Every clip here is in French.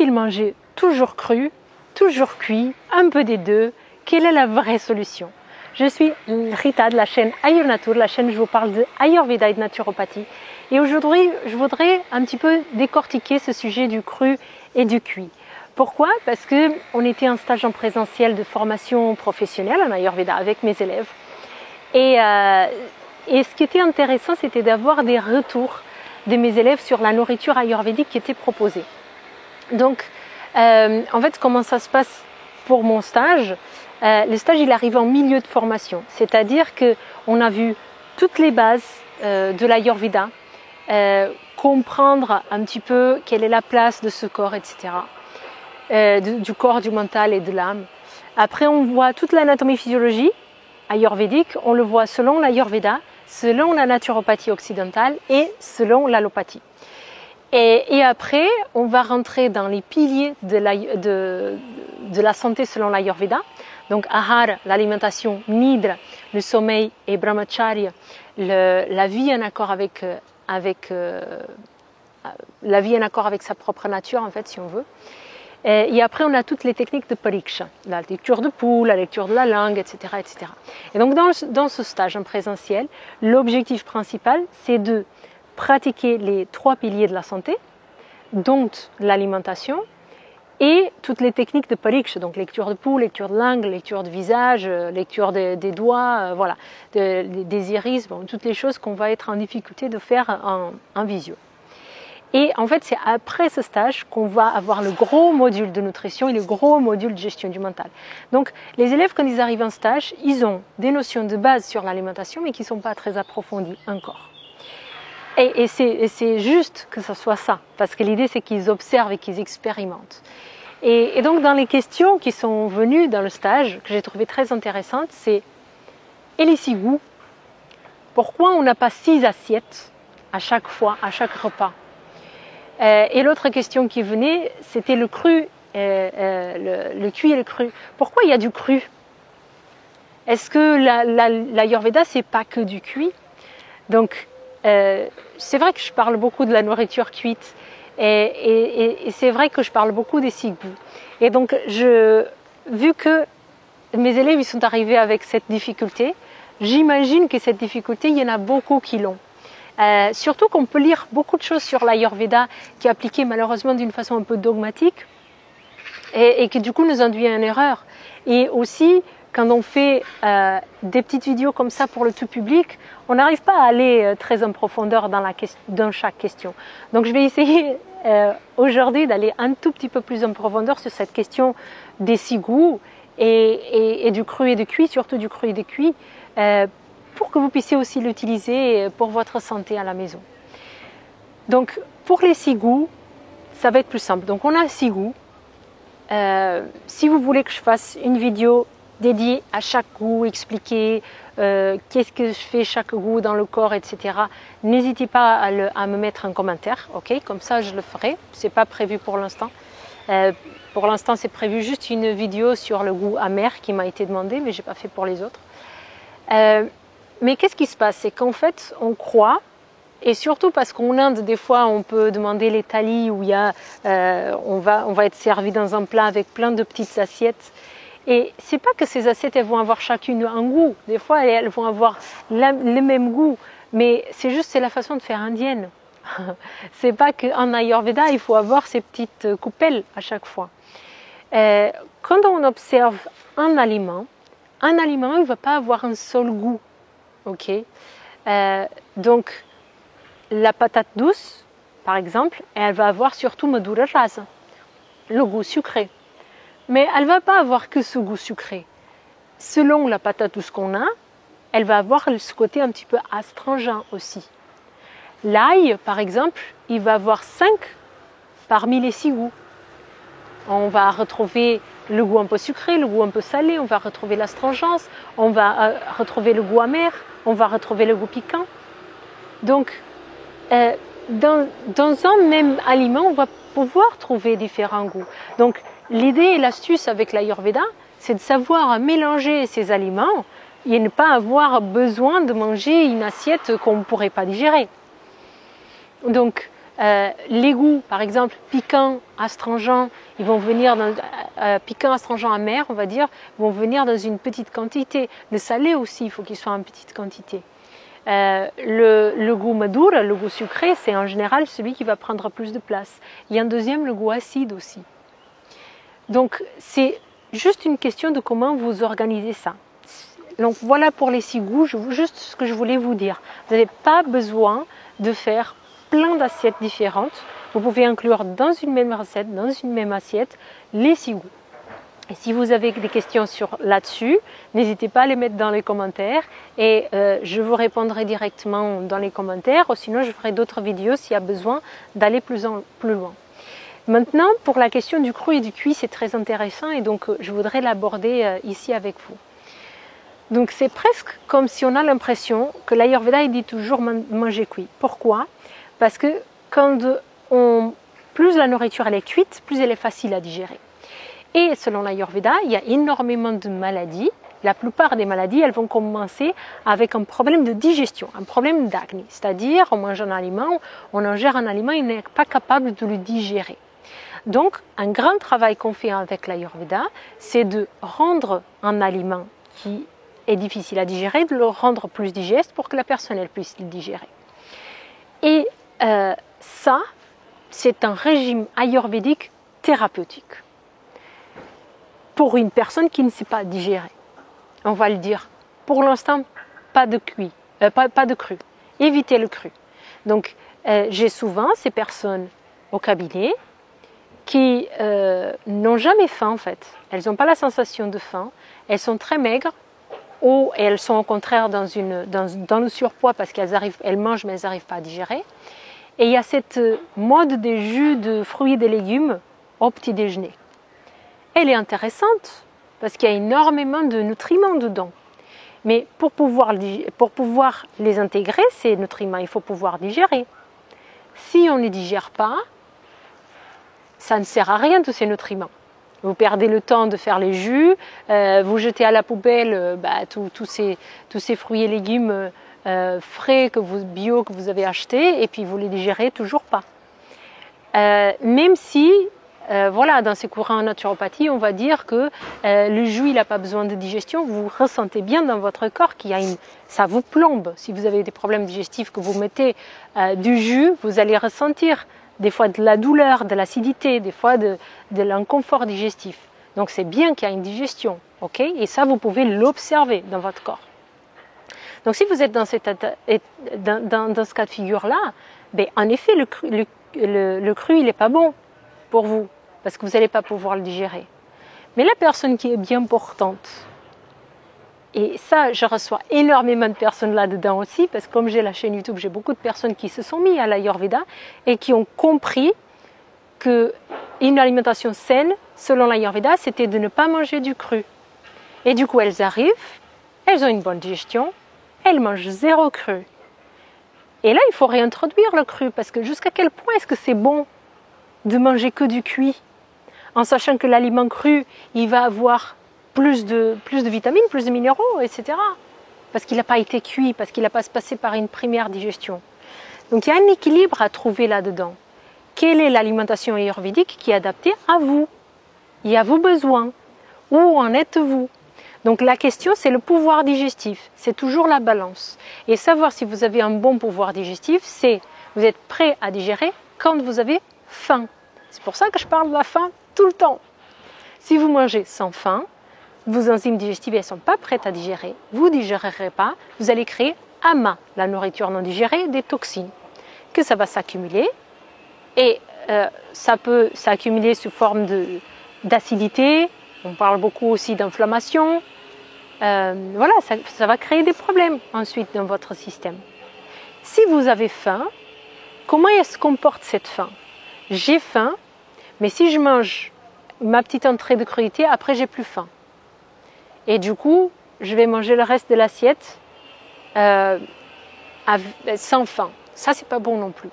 faut-il manger toujours cru, toujours cuit, un peu des deux? Quelle est la vraie solution? Je suis Rita de la chaîne Ayurnatur, la chaîne où je vous parle de Ayurveda et de naturopathie. Et aujourd'hui, je voudrais un petit peu décortiquer ce sujet du cru et du cuit. Pourquoi? Parce qu'on était en stage en présentiel de formation professionnelle en Ayurveda avec mes élèves. Et ce qui était intéressant, c'était d'avoir des retours de mes élèves sur la nourriture ayurvédique qui était proposée. Donc, en fait, comment ça se passe pour mon stage? Le stage, il arrive en milieu de formation. C'est-à-dire qu'on a vu toutes les bases de l'Ayurveda, comprendre un petit peu quelle est la place de ce corps, etc. Du corps, du mental et de l'âme. Après, on voit toute l'anatomie physiologie ayurvédique. On le voit selon l'Ayurveda, selon la naturopathie occidentale et selon l'allopathie. Et après, on va rentrer dans les piliers de la santé selon l'Ayurveda. Donc, Ahara, l'alimentation, Nidra, le sommeil et Brahmacharya, la vie en accord avec sa propre nature, en fait, si on veut. Et après, on a toutes les techniques de pariksha, la lecture de pouls, la lecture de la langue, etc., etc. Et donc, dans ce stage en présentiel, l'objectif principal, c'est de pratiquer les 3 piliers de la santé, dont l'alimentation et toutes les techniques de pariksha, donc lecture de pouls, lecture de langue, lecture de visage, lecture des doigts, voilà, des iris, bon, toutes les choses qu'on va être en difficulté de faire en visio. Et en fait, c'est après ce stage qu'on va avoir le gros module de nutrition et le gros module de gestion du mental. Donc, les élèves, quand ils arrivent en stage, ils ont des notions de base sur l'alimentation, mais qui ne sont pas très approfondies encore. Et c'est juste que ce soit ça, parce que l'idée, c'est qu'ils observent et qu'ils expérimentent. Et donc, dans les questions qui sont venues dans le stage, que j'ai trouvé très intéressantes, c'est « Et les 6 goûts? Pourquoi on n'a pas 6 assiettes à chaque fois, à chaque repas ?» Et l'autre question qui venait, c'était le cru, le cuit et le cru. Pourquoi il y a du cru? Est-ce que l'Ayurveda, c'est pas que du cuit? Donc, c'est vrai que je parle beaucoup de la nourriture cuite et c'est vrai que je parle beaucoup des 6 goûts. Et donc, vu que mes élèves ils sont arrivés avec cette difficulté, j'imagine que cette difficulté, il y en a beaucoup qui l'ont. Surtout qu'on peut lire beaucoup de choses sur l'Ayurveda qui est appliquée malheureusement d'une façon un peu dogmatique et qui du coup nous induit en erreur. Et aussi, quand on fait des petites vidéos comme ça pour le tout public, on n'arrive pas à aller très en profondeur dans chaque question. Donc je vais essayer aujourd'hui d'aller un tout petit peu plus en profondeur sur cette question des 6 goûts et du cru et du cuit, surtout du cru et du cuit, pour que vous puissiez aussi l'utiliser pour votre santé à la maison. Donc pour les 6 goûts, ça va être plus simple. Donc on a 6 goûts. Si vous voulez que je fasse une vidéo dédiée à chaque goût, expliquer qu'est-ce que je fais chaque goût dans le corps, etc., n'hésitez pas à me mettre un commentaire, ok? Comme ça je le ferai. C'est pas prévu pour l'instant. Pour l'instant c'est prévu juste une vidéo sur le goût amer qui m'a été demandé, mais j'ai pas fait pour les autres. Mais qu'est-ce qui se passe? C'est qu'en fait, on croit, et surtout parce qu'en Inde, des fois, on peut demander les thalis où il y a, on va être servi dans un plat avec plein de petites assiettes. Et c'est pas que ces assiettes, elles vont avoir chacune un goût. Des fois, elles vont avoir le même goût, mais c'est la façon de faire indienne. C'est pas qu'en Ayurveda, il faut avoir ces petites coupelles à chaque fois. Quand on observe un aliment, il ne va pas avoir un seul goût. Ok, donc la patate douce, par exemple, elle va avoir surtout madhura rasa, le goût sucré. Mais elle ne va pas avoir que ce goût sucré. Selon la patate douce qu'on a, elle va avoir ce côté un petit peu astringent aussi. L'ail, par exemple, il va avoir 5 parmi les 6 goûts. On va retrouver le goût un peu sucré, le goût un peu salé, on va retrouver l'astringence, on va retrouver le goût amer, on va retrouver le goût piquant. Donc, dans un même aliment, on va pouvoir trouver différents goûts. Donc, l'idée et l'astuce avec l'Ayurveda, c'est de savoir mélanger ces aliments et ne pas avoir besoin de manger une assiette qu'on ne pourrait pas digérer. Donc, Les goûts, par exemple, piquant, astringent, ils vont venir piquant, astringent, amer, on va dire, vont venir dans une petite quantité. Le salé aussi, il faut qu'il soit en petite quantité. Le goût madour, le goût sucré, c'est en général celui qui va prendre plus de place. Il y a un deuxième, le goût acide aussi. Donc, c'est juste une question de comment vous organisez ça. Donc, voilà pour les 6 goûts, juste ce que je voulais vous dire. Vous n'avez pas besoin de faire plein d'assiettes différentes. Vous pouvez inclure dans une même recette, dans une même assiette, les 6 goûts. Et si vous avez des questions là-dessus, n'hésitez pas à les mettre dans les commentaires et je vous répondrai directement dans les commentaires, ou sinon je ferai d'autres vidéos s'il y a besoin d'aller plus loin. Maintenant, pour la question du cru et du cuit, c'est très intéressant et donc je voudrais l'aborder ici avec vous. Donc c'est presque comme si on a l'impression que l'Ayurveda il dit toujours manger cuit. Pourquoi? Parce que plus la nourriture elle est cuite, plus elle est facile à digérer. Et selon l'Ayurveda, il y a énormément de maladies. La plupart des maladies, elles vont commencer avec un problème de digestion, un problème d'acné. C'est-à-dire, on mange un aliment, on ingère un aliment, il n'est pas capable de le digérer. Donc, un grand travail qu'on fait avec l'Ayurveda, c'est de rendre un aliment qui est difficile à digérer, de le rendre plus digeste pour que la personne elle puisse le digérer. Et ça, c'est un régime ayurvédique thérapeutique. Pour une personne qui ne sait pas digérer. On va le dire. Pour l'instant, pas de cru. Évitez le cru. Donc, j'ai souvent ces personnes au cabinet qui n'ont jamais faim en fait. Elles n'ont pas la sensation de faim. Elles sont très maigres ou elles sont au contraire dans le surpoids parce qu'elles mangent mais elles n'arrivent pas à digérer. Et il y a cette mode des jus de fruits et des légumes au petit déjeuner. Elle est intéressante parce qu'il y a énormément de nutriments dedans. Mais pour pouvoir les intégrer, ces nutriments, il faut pouvoir digérer. Si on ne digère pas, ça ne sert à rien tous ces nutriments. Vous perdez le temps de faire les jus, vous jetez à la poubelle tous ces fruits et légumes frais, bio que vous avez achetés, et puis vous ne les digérez toujours pas. Même si... dans ces courants en naturopathie, on va dire que le jus, il n'a pas besoin de digestion. Vous ressentez bien dans votre corps ça vous plombe. Si vous avez des problèmes digestifs, que vous mettez du jus, vous allez ressentir des fois de la douleur, de l'acidité, des fois de l'inconfort digestif. Donc c'est bien qu'il y a une digestion, ok? Et ça, vous pouvez l'observer dans votre corps. Donc si vous êtes dans ce cas de figure-là, en effet, le cru, il n'est pas bon pour vous, parce que vous n'allez pas pouvoir le digérer. Mais la personne qui est bien portante, et ça, je reçois énormément de personnes là-dedans aussi, parce que comme j'ai la chaîne YouTube, j'ai beaucoup de personnes qui se sont mis à l'Ayurveda et qui ont compris qu'une alimentation saine, selon l'Ayurveda, c'était de ne pas manger du cru. Et du coup, elles arrivent, elles ont une bonne digestion, elles mangent 0 cru. Et là, il faut réintroduire le cru, parce que jusqu'à quel point est-ce que c'est bon de manger que du cuit, en sachant que l'aliment cru, il va avoir plus de vitamines, plus de minéraux, etc. Parce qu'il n'a pas été cuit, parce qu'il n'a pas passé par une première digestion. Donc il y a un équilibre à trouver là-dedans. Quelle est l'alimentation ayurvédique qui est adaptée à vous et à vos besoins? Où en êtes-vous? Donc la question, c'est le pouvoir digestif. C'est toujours la balance. Et savoir si vous avez un bon pouvoir digestif, c'est vous êtes prêt à digérer quand vous avez faim. C'est pour ça que je parle de la faim tout le temps. Si vous mangez sans faim, vos enzymes digestives ne sont pas prêtes à digérer, vous ne digérerez pas, vous allez créer ama, la nourriture non digérée, des toxines, que ça va s'accumuler et ça peut s'accumuler sous forme d'acidité, on parle beaucoup aussi d'inflammation, ça va créer des problèmes ensuite dans votre système. Si vous avez faim, comment est-ce qu'on porte cette faim? J'ai faim, mais si je mange ma petite entrée de crudités, après j'ai plus faim. Et du coup, je vais manger le reste de l'assiette sans faim. Ça, c'est pas bon non plus.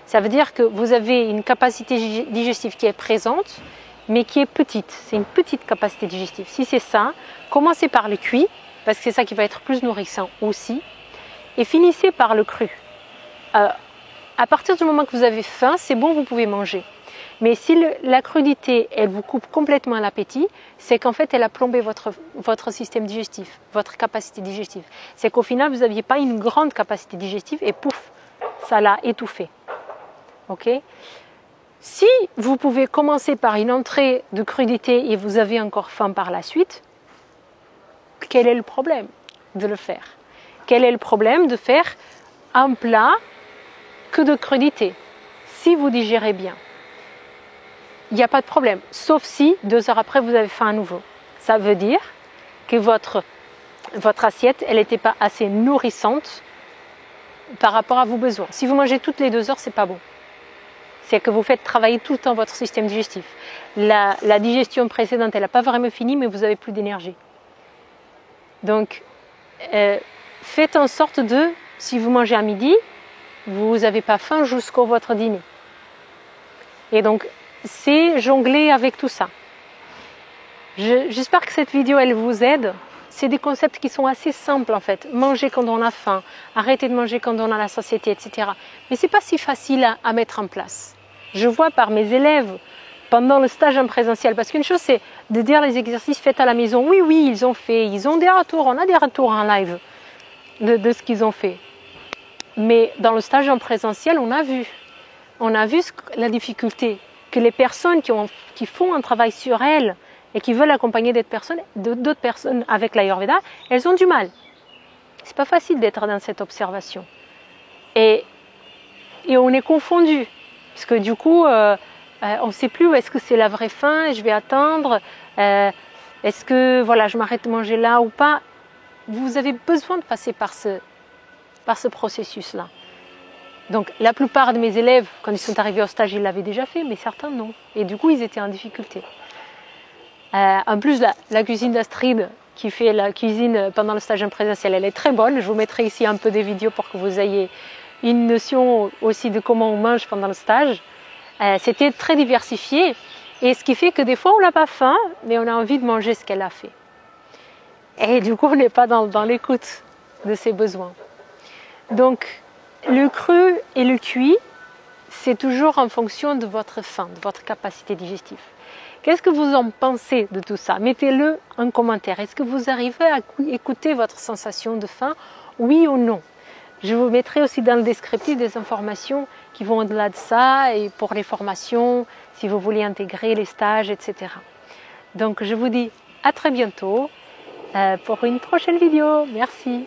Ça veut dire que vous avez une capacité digestive qui est présente, mais qui est petite. C'est une petite capacité digestive. Si c'est ça, commencez par le cuit, parce que c'est ça qui va être plus nourrissant aussi, et finissez par le cru. à partir du moment que vous avez faim, c'est bon, vous pouvez manger. Mais si la crudité, elle vous coupe complètement l'appétit, c'est qu'en fait, elle a plombé votre système digestif, votre capacité digestive. C'est qu'au final, vous n'aviez pas une grande capacité digestive et pouf, ça l'a étouffé. Ok ? Si vous pouvez commencer par une entrée de crudité et vous avez encore faim par la suite, quel est le problème de le faire? Quel est le problème de faire un plat que de crudité, si vous digérez bien? Il n'y a pas de problème, sauf si 2 heures après vous avez faim à nouveau. Ça veut dire que votre assiette, elle n'était pas assez nourrissante par rapport à vos besoins. Si vous mangez toutes les 2 heures, c'est pas bon. C'est que vous faites travailler tout le temps votre système digestif. La digestion précédente, elle n'a pas vraiment fini, mais vous n'avez plus d'énergie. Donc, faites en sorte de, si vous mangez à midi, vous n'avez pas faim jusqu'au votre dîner. Et donc, c'est jongler avec tout ça. J'espère que cette vidéo, elle vous aide. C'est des concepts qui sont assez simples en fait. Manger quand on a faim, arrêter de manger quand on a la satiété, etc. Mais ce n'est pas si facile à mettre en place. Je vois par mes élèves pendant le stage en présentiel, parce qu'une chose c'est de dire les exercices faits à la maison. Oui, ils ont fait, ils ont des retours, on a des retours en live de ce qu'ils ont fait. Mais dans le stage en présentiel, on a vu la difficulté que les personnes qui font un travail sur elles et qui veulent accompagner d'autres personnes avec l'Ayurveda, elles ont du mal. C'est pas facile d'être dans cette observation. Et on est confondu, parce que du coup, on ne sait plus est-ce que c'est la vraie faim, je vais attendre, est-ce que voilà, je m'arrête de manger là ou pas. Vous avez besoin de passer par ce processus-là. Donc la plupart de mes élèves, quand ils sont arrivés au stage, ils l'avaient déjà fait, mais certains non. Et du coup, ils étaient en difficulté. En plus, la cuisine d'Astrid, qui fait la cuisine pendant le stage en présentiel, elle est très bonne. Je vous mettrai ici un peu des vidéos pour que vous ayez une notion aussi de comment on mange pendant le stage. C'était très diversifié. Et ce qui fait que des fois, on n'a pas faim, mais on a envie de manger ce qu'elle a fait. Et du coup, on n'est pas dans l'écoute de ses besoins. Donc, le cru et le cuit, c'est toujours en fonction de votre faim, de votre capacité digestive. Qu'est-ce que vous en pensez de tout ça? Mettez-le en commentaire. Est-ce que vous arrivez à écouter votre sensation de faim, oui ou non? Je vous mettrai aussi dans le descriptif des informations qui vont au-delà de ça et pour les formations, si vous voulez intégrer les stages, etc. Donc je vous dis à très bientôt pour une prochaine vidéo. Merci.